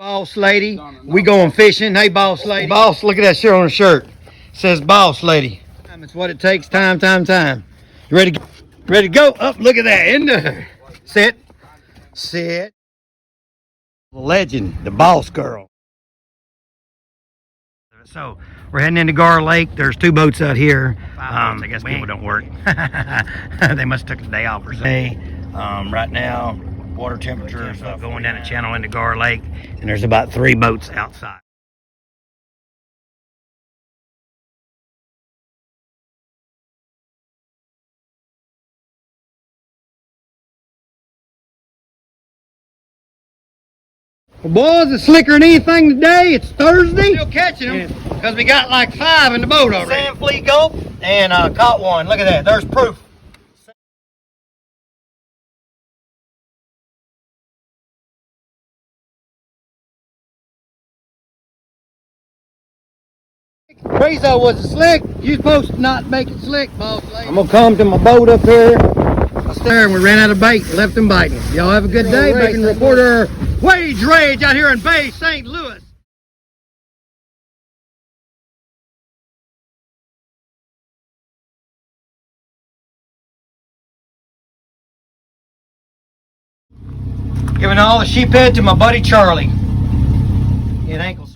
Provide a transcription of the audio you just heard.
Boss lady, we going fishing. Hey, boss lady. Boss, look at that shirt on the shirt. It says boss lady. It's what it takes. Time. You ready? Ready to go? Up. Look at that. In there. Sit. The legend, the boss girl. So we're heading into Gar Lake. There's 2 boats out here. I guess people don't work. They must have took the day off or something. Right now, water temperature is going down the channel into Gar Lake, and there's about 3 boats outside. Well, boys, it's slicker than anything today. It's Thursday. Still catching them because we got like 5 in the boat already. Sand flea gulp and caught one. Look at that. There's proof. Crazo wasn't slick. You're supposed to not make it slick, boss lady. I'm gonna come to my boat up here. I stayed there and we ran out of bait, left them biting. Y'all have a good day. Bacon reporter Wage Rage out here in Bay St. Louis. Giving all the sheephead to my buddy Charlie. It ankles.